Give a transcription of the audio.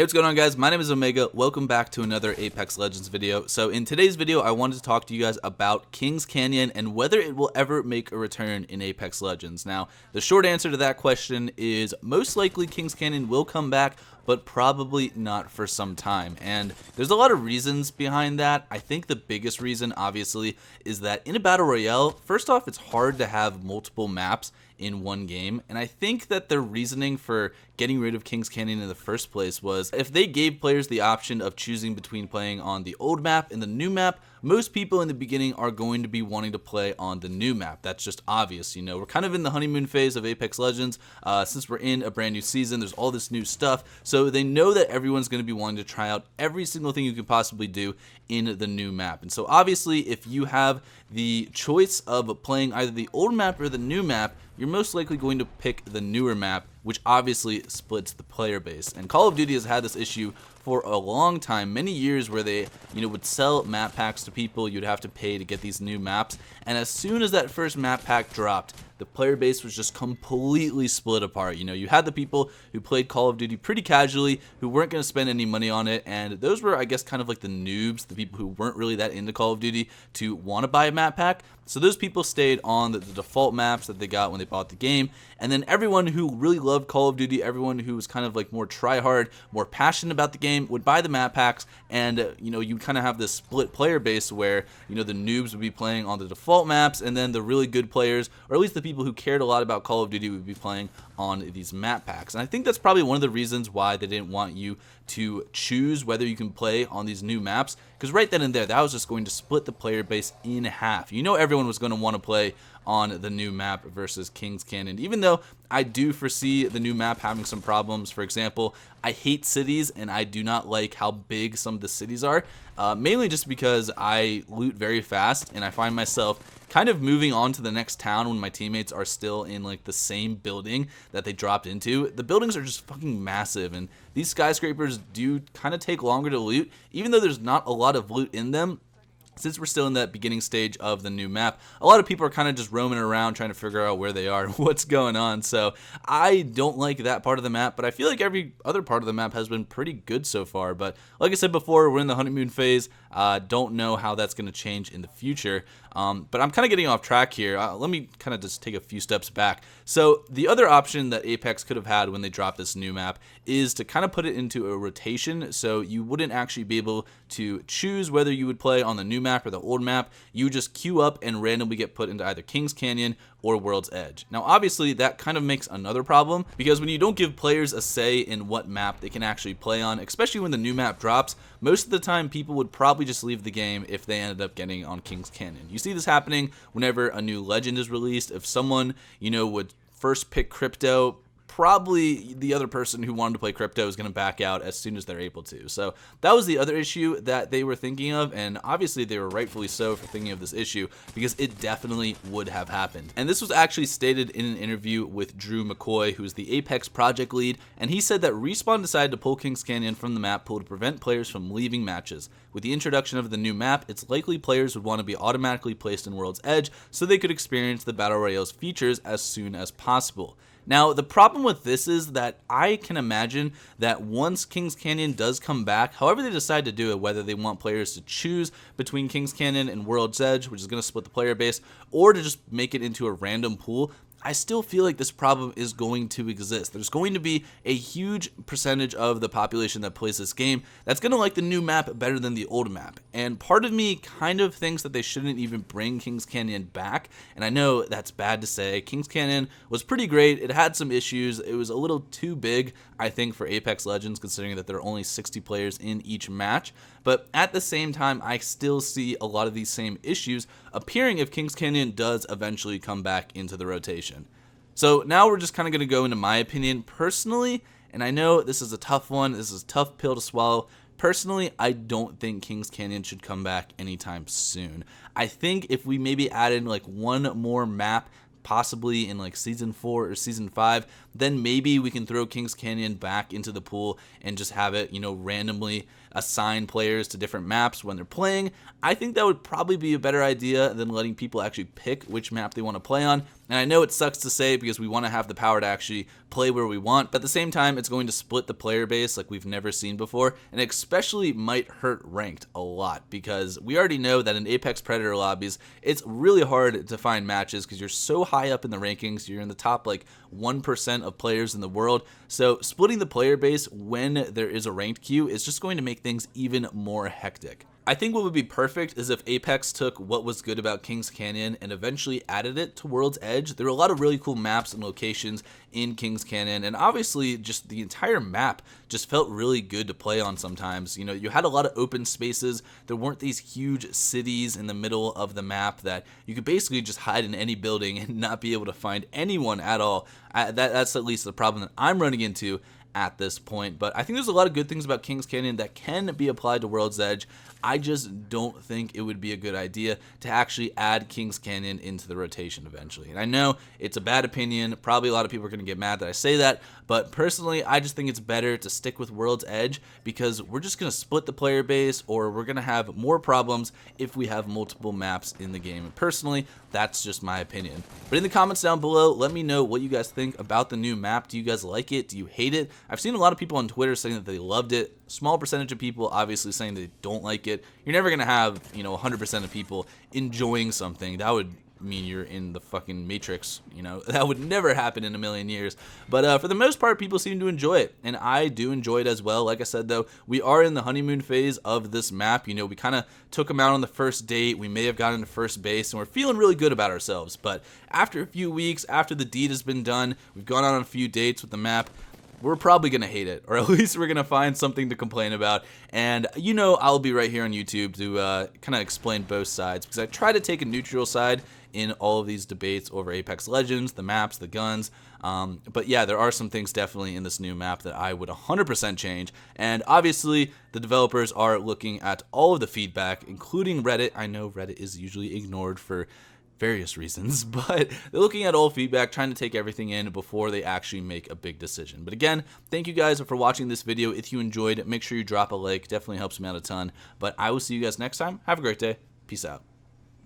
Hey, what's going on, guys? My name is Omega. Welcome back to another Apex Legends video. So in today's video, I wanted to talk to you guys about Kings Canyon and whether it will ever make a return in Apex Legends. Now, the short answer to that question is most likely Kings Canyon will come back, but probably not for some time. And there's a lot of reasons behind that. I think the biggest reason, obviously, is that in a Battle Royale, first off, it's hard to have multiple maps in one game, and I think that their reasoning for getting rid of Kings Canyon in the first place was if they gave players the option of choosing between playing on the old map and the new map, most people in the beginning are going to be wanting to play on the new map. That's just obvious. You know, we're kind of in the honeymoon phase of Apex Legends. Since we're in a brand new season, there's all this new stuff, so they know that everyone's going to be wanting to try out every single thing you can possibly do in the new map. And so obviously, if you have the choice of playing either the old map or the new map, you're most likely going to pick the newer map, which obviously splits the player base. And Call of Duty has had this issue for a long time, many years, where they, would sell map packs to people. You'd have to pay to get these new maps, and as soon as that first map pack dropped, the player base was just completely split apart. You had the people who played Call of Duty pretty casually, who weren't going to spend any money on it, and those were, I guess, kind of like the noobs, the people who weren't really that into Call of Duty to want to buy a map pack. So those people stayed on the default maps that they got when they bought the game, and then everyone who really loved Call of Duty, everyone who was kind of like more try-hard, more passionate about the game, would buy the map packs, and you kind of have this split player base where the noobs would be playing on the default maps, and then the really good players, or at least the people who cared a lot about Call of Duty, would be playing on these map packs. And I think that's probably one of the reasons why they didn't want you to choose whether you can play on these new maps, because right then and there, that was just going to split the player base in half. Everyone was going to want to play on the new map versus Kings Canyon, even though I do foresee the new map having some problems. For example, I hate cities, and I do not like how big some of the cities are, mainly just because I loot very fast, and I find myself kind of moving on to the next town when my teammates are still in like the same building that they dropped into. The buildings are just fucking massive, and these skyscrapers do kind of take longer to loot, even though there's not a lot of loot in them. Since we're still in that beginning stage of the new map, a lot of people are kind of just roaming around trying to figure out where they are and what's going on. So I don't like that part of the map, but I feel like every other part of the map has been pretty good so far. But like I said before, we're in the honeymoon phase. Don't know how that's going to change in the future. But I'm kind of getting off track here. Let me kind of just take a few steps back. So the other option that Apex could have had when they dropped this new map is to kind of put it into a rotation, so you wouldn't actually be able to choose whether you would play on the new map or the old map. You would just queue up and randomly get put into either Kings Canyon or World's Edge. Now obviously that kind of makes another problem, because when you don't give players a say in what map they can actually play on, especially when the new map drops, most of the time people would probably just leave the game if they ended up getting on Kings Canyon. You see this happening whenever a new legend is released. If someone would first pick Crypto, probably the other person who wanted to play Crypto is going to back out as soon as they're able to. So that was the other issue that they were thinking of, and obviously they were rightfully so for thinking of this issue, because it definitely would have happened. And this was actually stated in an interview with Drew McCoy, who's the Apex project lead, and he said that Respawn decided to pull Kings Canyon from the map pool to prevent players from leaving matches. With the introduction of the new map, it's likely players would want to be automatically placed in World's Edge so they could experience the Battle Royale's features as soon as possible. Now, the problem with this is that I can imagine that once Kings Canyon does come back, however they decide to do it, whether they want players to choose between Kings Canyon and World's Edge, which is going to split the player base, or to just make it into a random pool, I still feel like this problem is going to exist. There's going to be a huge percentage of the population that plays this game that's going to like the new map better than the old map. And part of me kind of thinks that they shouldn't even bring Kings Canyon back. And I know that's bad to say. Kings Canyon was pretty great. It had some issues. It was a little too big, I think, for Apex Legends, considering that there are only 60 players in each match. But at the same time, I still see a lot of these same issues appearing if Kings Canyon does eventually come back into the rotation. So now we're just kind of going to go into my opinion personally, and I know this is a tough one. This is a tough pill to swallow. Personally, I don't think Kings Canyon should come back anytime soon. I think if we maybe add in like one more map, possibly in like Season 4 or Season 5, then maybe we can throw Kings Canyon back into the pool and just have it, randomly assign players to different maps when they're playing. I think that would probably be a better idea than letting people actually pick which map they want to play on. And I know it sucks to say because we want to have the power to actually play where we want, but at the same time, it's going to split the player base like we've never seen before, and especially might hurt ranked a lot because we already know that in Apex Predator lobbies, it's really hard to find matches because you're so high up in the rankings. You're in the top 1% of players in the world. So splitting the player base when there is a ranked queue is just going to make things even more hectic. I think what would be perfect is if Apex took what was good about Kings Canyon and eventually added it to World's Edge. There are a lot of really cool maps and locations in Kings Canyon, and obviously just the entire map just felt really good to play on sometimes. You had a lot of open spaces. There weren't these huge cities in the middle of the map that you could basically just hide in any building and not be able to find anyone at all. That's at least the problem that I'm running into at this point. But I think there's a lot of good things about Kings Canyon that can be applied to World's Edge. I just don't think it would be a good idea to actually add Kings Canyon into the rotation eventually. And I know it's a bad opinion. Probably a lot of people are going to get mad that I say that. But personally, I just think it's better to stick with World's Edge because we're just going to split the player base, or we're going to have more problems if we have multiple maps in the game. And personally, that's just my opinion. But in the comments down below, let me know what you guys think about the new map. Do you guys like it? Do you hate it? I've seen a lot of people on Twitter saying that they loved it. Small percentage of people obviously saying they don't like it. You're never going to have, 100% of people enjoying something. That would mean you're in the fucking Matrix. That would never happen in a million years. But for the most part, people seem to enjoy it, and I do enjoy it as well. Like I said, though, we are in the honeymoon phase of this map. We kind of took them out on the first date. We may have gotten to first base, and we're feeling really good about ourselves. But after a few weeks, after the deed has been done, we've gone on a few dates with the map, we're probably going to hate it, or at least we're going to find something to complain about. And I'll be right here on YouTube to kind of explain both sides, because I try to take a neutral side in all of these debates over Apex Legends, the maps, the guns. But yeah, there are some things definitely in this new map that I would 100% change. And obviously, the developers are looking at all of the feedback, including Reddit. I know Reddit is usually ignored for various reasons, but they're looking at all feedback, trying to take everything in before they actually make a big decision. But again, thank you guys for watching this video. If you enjoyed, make sure you drop a like. Definitely helps me out a ton. But I will see you guys next time. Have a great day. Peace out.